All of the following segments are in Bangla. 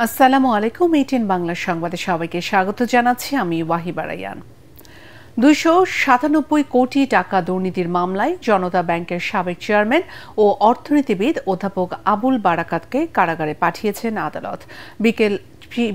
আসসালামু আলাইকুম। 18 বাংলা সংবাদে সবাইকে স্বাগত জানাচ্ছি আমি ওয়াহিবা রায়ান। 297 কোটি টাকা দুর্নীতির মামলায় জনতা ব্যাংকের সাবেক চেয়ারম্যান ও অর্থনীতিবিদ অধ্যাপক আবুল বারাকাতকে কারাগারে পাঠিয়েছেন আদালত।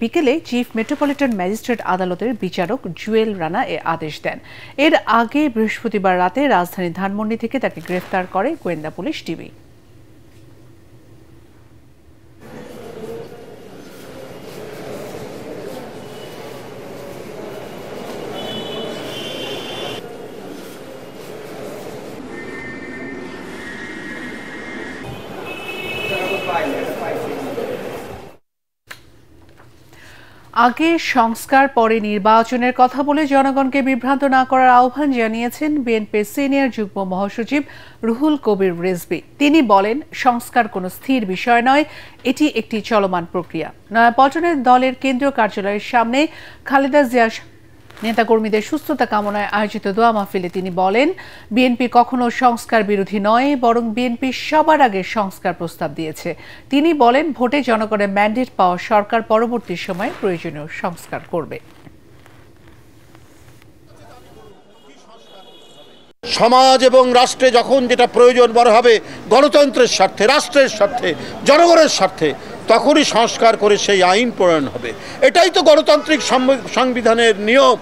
বিকেলে চিফ মেট্রোপলিটন ম্যাজিস্ট্রেট আদালতের বিচারক জুয়েল রানা এ আদেশ দেন। এর আগে বৃহস্পতিবার রাতে রাজধানীর ধানমন্ডি থেকে তাকে গ্রেফতার করে গোয়েন্দা পুলিশ ডিবি। আগে সংস্কার পরে নির্বাচনের কথা বলে জনগণকে বিভ্রান্ত না করার আহ্বান জানিয়েছেন বিএনপির সিনিয়র যুগ্ম মহাসচিব রুহুল কবির রিজভী। তিনি বলেন, সংস্কার কোনো স্থির বিষয় নয়, এটি একটি চলমান প্রক্রিয়া। নয়াপল্টনের দলের কেন্দ্রীয় কার্যালয়ের সামনে খালেদা জিয়া নেতাকর্মীদের সুস্থতা কামনায় আয়োজিত দোয়া মাহফিলে তিনি বলেন, বিএনপি কখনো সংস্কার বিরোধী নয়, বরং বিএনপি সবার আগে সংস্কার প্রস্তাব দিয়েছে। তিনি বলেন, ভোটে জনগণের ম্যান্ডেট পাওয়া সরকার পরবর্তী সময়ে প্রয়োজনীয় সংস্কার করবে। সমাজ এবং রাষ্ট্রে যখন যেটা প্রয়োজন বড় হবে, গণতন্ত্রের স্বার্থে, রাষ্ট্রের স্বার্থে, জনগণের স্বার্থে, তখনই সংস্কার করে সেই আইন প্রণয়ন হবে। এটাই তো গণতান্ত্রিক সংবিধানের নিয়ম।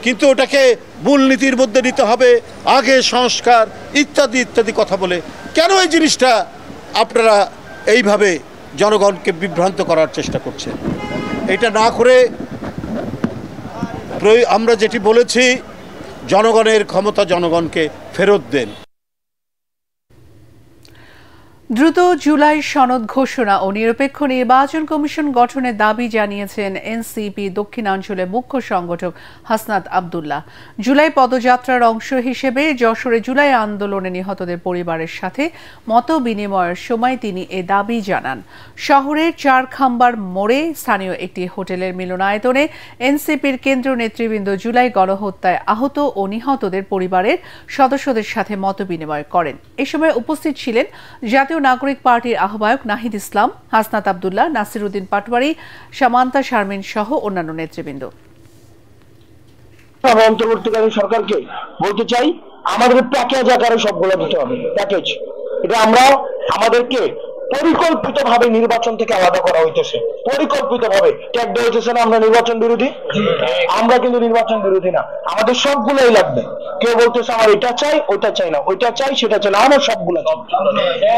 কিন্তু ওটাকে মূলনীতির মধ্যে নিতে হবে, আগে সংস্কার ইত্যাদি ইত্যাদি কথা বলে কেন এই জিনিসটা আপনারা এইভাবে জনগণকে বিভ্রান্ত করার চেষ্টা করছেন? এটা না করে আমরা যেটি বলেছি, জনগণের ক্ষমতা জনগণকে ফেরত দেন। দ্রুত জুলাই সনদ ঘোষণা ও নিরপেক্ষ নির্বাচন কমিশন গঠনের দাবি জানিয়েছেন এনসিপি দক্ষিণাঞ্চলের মুখ্য সংগঠক হাসনাত আব্দুল্লাহ। জুলাই পদযাত্রার অংশ হিসেবে যশোরে জুলাই আন্দোলনে নিহতদের পরিবারের সাথে মত বিনিময়ের সময় তিনি এ দাবি জানান। শহরের চারখাম্বার মোড়ে স্থানীয় একটি হোটেলের মিলনায়তনে এনসিপির কেন্দ্রীয় নেতৃবৃন্দ জুলাই গণহত্যায় আহত ও নিহতদের পরিবারের সদস্যদের সাথে মত বিনিময় করেন। এ সময় উপস্থিত ছিলেন জাতীয় নাগরিক পার্টির আহ্বায়ক নাহিদ ইসলাম, হাসনাত আব্দুল্লাহ, নাসির উদ্দিন পাটোয়ারি, সামান্তা শারমিন সহ অন্যান্য নেতৃবৃন্দ। অন্তর্বর্তীকালীন সরকারকে বলতে চাই, আমাদের প্যাকেজ আকারে সবগুলো দিতে হবে। প্যাকেজ এটা আমরা আমাদেরকে পরিকল্পিতভাবে নির্বাচন থেকে আলাদা করা হইতেছে, পরিকল্পিতভাবে ট্যাগ দেওয়া হইতেছে না। আমরা নির্বাচন বিরোধী, আমরা কিন্তু নির্বাচন বিরোধী না। আমাদের সবগুলোই লাগবে। কেউ বলতেছে আমার এটা চাই, ওইটা চাই না, ওইটা চাই, সেটা চাই না, আমার সবগুলো চাই।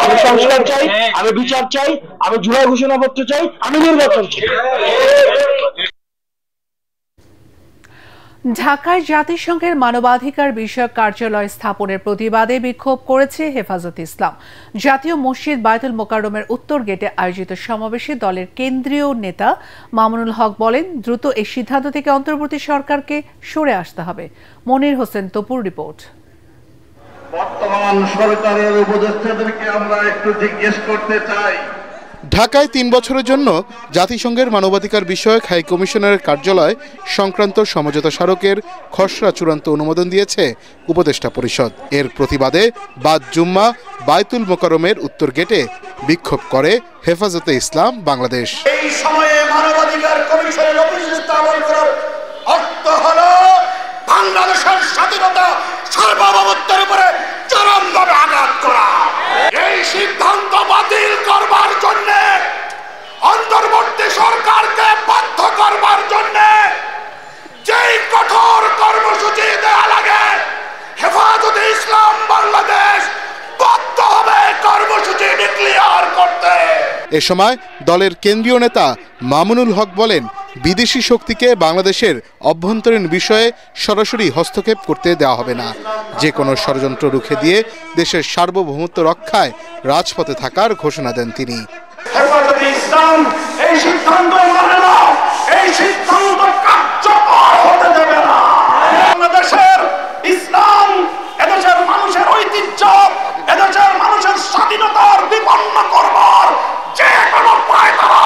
আমি সংস্কার চাই, আমি বিচার চাই, আমি জুলাই ঘোষণাপত্র চাই, আমি নির্বাচন চাই। ঢাকায় জাতিসংঘের মানবাধিকার বিষয়ক কার্যালয় স্থাপনের প্রতিবাদে বিক্ষোভ করেছে হেফাজতে ইসলাম। জাতীয় মসজিদ বায়তুল মোকাররমের উত্তর গেটে আয়োজিত সমাবেশে দলের কেন্দ্রীয় নেতা মামুনুল হক বলেন, দ্রুত এই সিদ্ধান্ত থেকে অন্তর্বর্তী সরকারকে সরে আসতে হবে। মনির হোসেন তপুর রিপোর্ট। বর্তমান সরকারের উপদেষ্টাদেরকে আমরা একটু জিজ্ঞেস করতে চাই, ঢাকায় 3 বছরের জন্য জাতিসংঘের মানবাধিকার বিষয়ক হাই কমিশনারের কার্যালয় সংক্রান্ত সমঝোতা স্মারকের খসড়া চূড়ান্ত অনুমোদন দিয়েছে উপদেষ্টা পরিষদ। এর প্রতিবাদে বাদ জুম্মা বায়তুল মোকাররমের উত্তর গেটে বিক্ষোভ করে হেফাজতে ইসলাম বাংলাদেশ। এই সময়ে মানবাধিকার কমিশনের অফিস স্থাপন করার অর্থ হলো বাংলাদেশের স্বাধীনতা সার্বভৌমত্বের উপরে চরমভাবে আঘাত করা। এই সিদ্ধান্ত বাতিল করবার জন্য, অন্তর্বর্তী সরকারকে বাধ্য করবার জন্য যেই কঠোর কর্মসূচি দেওয়া লাগে, হেফাজতে ইসলাম বাংলাদেশ বাধ্য হবে কর্মসূচি ডিক্লেয়ার করতে। এ সময় দলের কেন্দ্রীয় নেতা মামুনুল হক বলেন, বিদেশি শক্তিকে বাংলাদেশের অভ্যন্তরীণ বিষয়ে সরাসরি হস্তক্ষেপ করতে দেওয়া হবে না। যে কোনো ষড়যন্ত্র রুখে দিয়ে দেশের সার্বভৌমত্ব রক্ষায় রাজপথে থাকার ঘোষণা দেন তিনি। হেফাজতে ইসলাম এই সিদ্ধান্ত মানে না, এই সিদ্ধান্ত কার্যকর হতে দেবে না। বাংলাদেশের ইসলাম এদেশের মানুষের ঐতিহ্য, এদেশের মানুষের স্বাধীনতার বিপন্ন করবার যে কোনো পায়তারা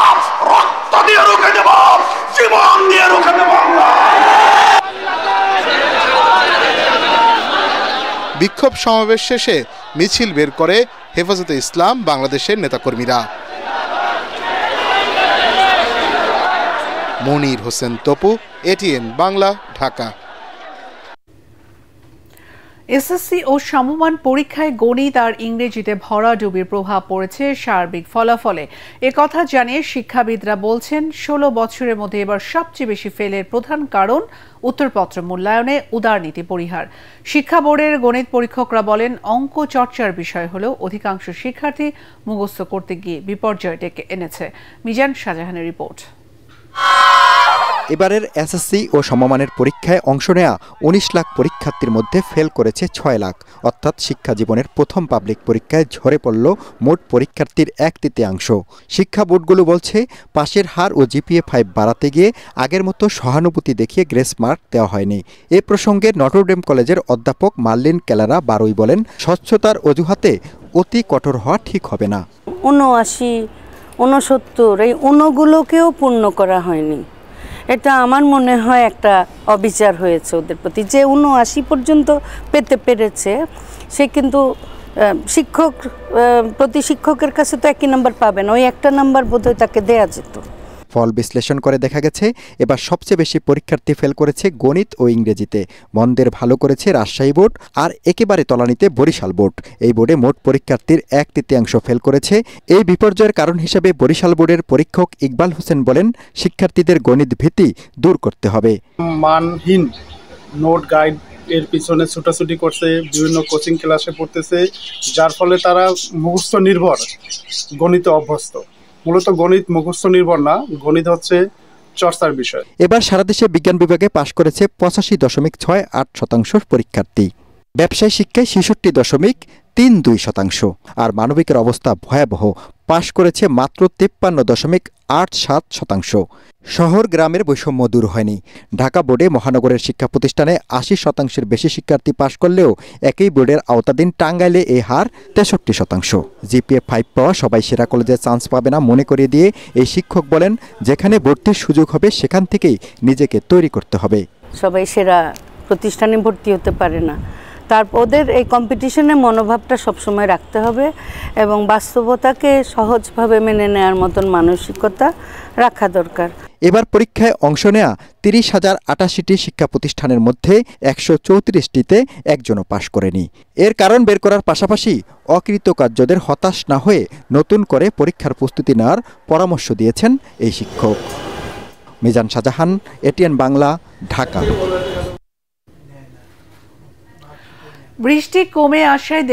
রক্ত দিয়ে রুখে দেব, জীবন দিয়ে রুখে দেব। বিক্ষোভ সমাবেশ শেষে মিছিল বের করে হেফাজতে ইসলাম বাংলাদেশের নেতাকর্মীরা। মনির হোসেন তপু, এটিএন বাংলা, ঢাকা। এসএসসি ও সমমান পরীক্ষায় গণিত আর ইংরেজিতে ভরাডুবির প্রভাব পড়েছে সার্বিক ফলাফলে। একথা জানিয়ে শিক্ষাবিদরা বলছেন 16 বছরের মধ্যে এবার সবচেয়ে বেশি ফেলের প্রধান কারণ উত্তরপত্র মূল্যায়নে উদারনীতি পরিহার। শিক্ষা বোর্ডের গণিত পরীক্ষকরা বলেন অঙ্ক চর্চার বিষয় হলেও অধিকাংশ শিক্ষার্থী মুখস্থ করতে গিয়ে বিপর্যয় ডেকে এনেছে। মিজান শাহজাহানের রিপোর্ট। এবারের এসএসসি ও সমমানের পরীক্ষায় অংশ নেয়া 19 লাখ পরীক্ষার্থীর মধ্যে ফেল করেছে 6 লাখ, অর্থাৎ শিক্ষা জীবনের প্রথম পাবলিক পরীক্ষায় ঝরে পড়ল মোট পরীক্ষার্থীর 1/3। শিক্ষা বোর্ডগুলো বলছে পাশের হার ও জিপিএ 5 বাড়াতে গিয়ে আগের মতো সহানুভূতি দেখিয়ে গ্রেস মার্ক দেওয়া হয়নি। এ প্রসঙ্গে নটরডেম কলেজের অধ্যাপক মার্লিন কেলারা বারোই বলেন, স্বচ্ছতার অজুহাতে অতি কঠোর হওয়া ঠিক হবে না। 79, 69 এই অনুগুলোকেও পূর্ণ করা হয়নি। এটা আমার মনে হয় একটা অবিচার হয়েছে ওদের প্রতি। যে 79 পর্যন্ত পেতে পেরেছে সে কিন্তু প্রতি শিক্ষকের কাছে তো একই নাম্বার পাবে না, ওই একটা নাম্বার বোধহয় তাকে দেয়া যেত। ফল বিশ্লেষণ করে দেখা গেছে এবার সবচেয়ে বেশি পরীক্ষার্থী ফেল করেছে গণিত ও ইংরেজিতে, মন্দের ভালো করেছে রাজশাহী বোর্ড আর একেবারে তলানিতে বরিশাল বোর্ড। এই বোর্ডে মোট পরীক্ষার্থীর 1/3 ফেল করেছে। এই বিপর্যয়ের কারণ হিসেবে বরিশাল বোর্ডের পরীক্ষক ইকবাল হোসেন বলেন, শিক্ষার্থীদের গণিত ভীতি দূর করতে হবে। মানহীন নোট গাইড এর পিছনে ছুটাছুটি করছে, বিভিন্ন কোচিং ক্লাসে পড়তেছে, যার ফলে তারা মুখস্থ নির্ভর গণিতে অভ্যস্ত। মূলত গণিত মুখস্থ নির্ভর না, গণিত হচ্ছে চর্চার বিষয়। এবার সারা দেশে বিজ্ঞান বিভাগে পাশ করেছে 85.68% পরীক্ষার্থী, ব্যবসায় শিক্ষায় 66.32%, আর মানবিকের অবস্থা ভয়াবহ, পাশ করেছে মাত্র 53.87%। শহর গ্রামের বৈষম্য দূর হয়নি। ঢাকা বোর্ডে মহানগরের শিক্ষা প্রতিষ্ঠানে 80% বেশি শিক্ষার্থী পাশ করলেও একই বোর্ডের আওতাধীন টাঙ্গাইলে এই হার 63%। জিপিএ 5 পাওয়া সবাই সেরা কলেজে চান্স পাবে না মনে করিয়ে দিয়ে এই শিক্ষক বলেন, যেখানে ভর্তির সুযোগ হবে সেখান থেকেই নিজেকে তৈরি করতে হবে। সবাই সেরা প্রতিষ্ঠানে ভর্তি হতে পারে না, তারপর ওদের এই কম্পিটিশনের মনোভাবটা সবসময় রাখতে হবে এবং বাস্তবতাকে সহজভাবে মেনে নেওয়ার মতন মানসিকতা রাখা দরকার। এবার পরীক্ষায় অংশ নেয়া 30,088টি শিক্ষা প্রতিষ্ঠানের মধ্যে 134টিতে একজনও পাশ করেনি। এর কারণ বের করার পাশাপাশি অকৃতকার্যদের হতাশ না হয়ে নতুন করে পরীক্ষার প্রস্তুতি নেওয়ার পরামর্শ দিয়েছেন এই শিক্ষক। মিজান শাহজাহান, এটিএন বাংলা, ঢাকা। বৃষ্টি কমে আসায়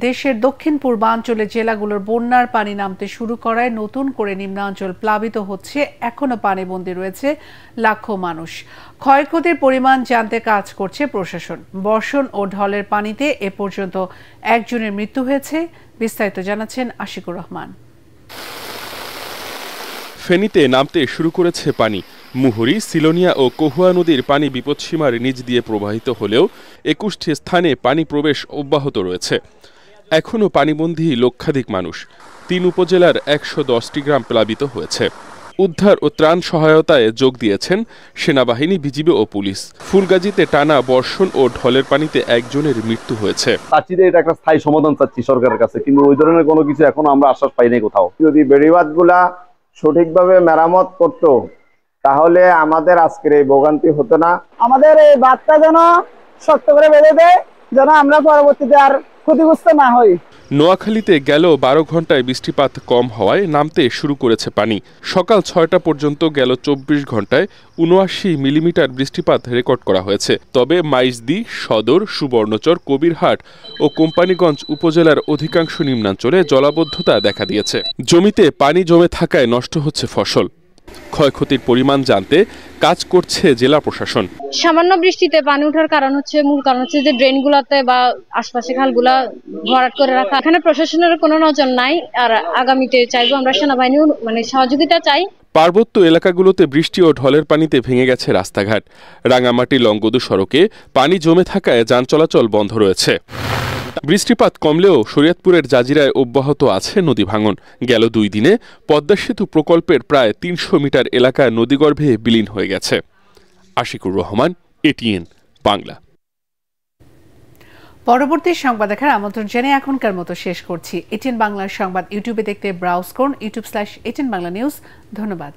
দেশের দক্ষিণ পূর্বাঞ্চলের জেলাগুলোর বন্যার পানি নামতে শুরু করায় নতুন করে নিম্নাঞ্চল প্লাবিত হচ্ছে। এখনো পানিবন্দী রয়েছে লাখো মানুষ। ক্ষয়ক্ষতির পরিমাণ জানতে কাজ করছে প্রশাসন। বর্ষণ ও ঢলের পানিতে এ পর্যন্ত একজনের মৃত্যু হয়েছে। বিস্তারিত জানাচ্ছেন আশিকুর রহমান। ফেনীতে নামতে শুরু করেছে পানি। মুহুরী, সিলোনিয়া ও কহুয়া নদীর পানি বিপদসীমার নিচ দিয়ে প্রবাহিত হলেও 21টি স্থানে পানি প্রবেশ অব্যাহত রয়েছে। এখনও পানিবন্দী লক্ষাধিক মানুষ। 3 উপজেলার 110টি গ্রাম প্লাবিত হয়েছে। উদ্ধার ও ত্রাণ সহায়তায় যোগ দিয়েছেন সেনাবাহিনী, বিজিবি ও পুলিশ। ফুলগাজীতে টানা বর্ষণ ও ঢলের পানিতে একজনের মৃত্যু হয়েছে। চাচ্ছিদের এটা একটা স্থায়ী সমাধান চাচ্ছি সরকারের কাছে, কিন্তু ওই ধরনের কোনো কিছু এখনো আমরা আশ্বাস পাই নাই কোথাও। যদি বেড়িবাঁধগুলা সঠিকভাবে মেরামত করত তাহলে আমাদের আজকের এই ভোগান্তি হতো না। আমাদের এই বাঁধটা যেন শক্ত করে বেঁধে দেয়, যেন আমরা পরবর্তীতে আর ক্ষতিগ্রস্ত না হই। নোয়াখালীতে গেল 12 ঘন্টায় বৃষ্টিপাত কম হওয়ায় নামতে শুরু করেছে পানি। সকাল 6টা পর্যন্ত গেল 24 ঘন্টায় 79 মিলিমিটার বৃষ্টিপাত রেকর্ড করা হয়েছে। তবে মাইজদি, সদর, সুবর্ণচর, কবিরহাট ও কোম্পানিগঞ্জ উপজেলার অধিকাংশ নিম্নাঞ্চলে জলাবদ্ধতা দেখা দিয়েছে। জমিতে পানি জমে থাকায় নষ্ট হচ্ছে ফসল। ক্ষয়ক্ষতির পরিমাণ জানতে কাজ করছে জেলা প্রশাসন। সামান্য বৃষ্টিতে পানি ওঠার মূল কারণ হচ্ছে যে ড্রেনগুলোতে বা আশপাশে খালগুলা ভরাট করে রাখা। এখানে প্রশাসনের কোনো নজর নাই। আর আগামীতে চাইবো আমরা সেনাবাহিনীর সহযোগিতা চাই। পার্বত্য এলাকাগুলোতে বৃষ্টি ও ঢলের পানিতে ভেঙে গেছে রাস্তাঘাট। রাঙামাটি লংগদু সড়কে পানি জমে থাকায় যান চলাচল বন্ধ রয়েছে। বৃষ্টিপাত কমলেও শরীয়তপুরের জাজিরায় অব্যাহত আছে নদী ভাঙন। গেল 2 দিনে পদ্মা সেতু প্রকল্পের প্রায় 300 মিটার এলাকা নদীগর্ভে বিলীন হয়ে গেছে। আশিকুর রহমান, এটিএন বাংলা। পরবর্তী সংবাদ দেখার আমন্ত্রণ জানিয়ে এখনকার মতো শেষ করছি। এটিএন বাংলার সংবাদ ইউটিউবে দেখতে ব্রাউজ করুন, youtube/এটিএন বাংলা নিউজ। ধন্যবাদ।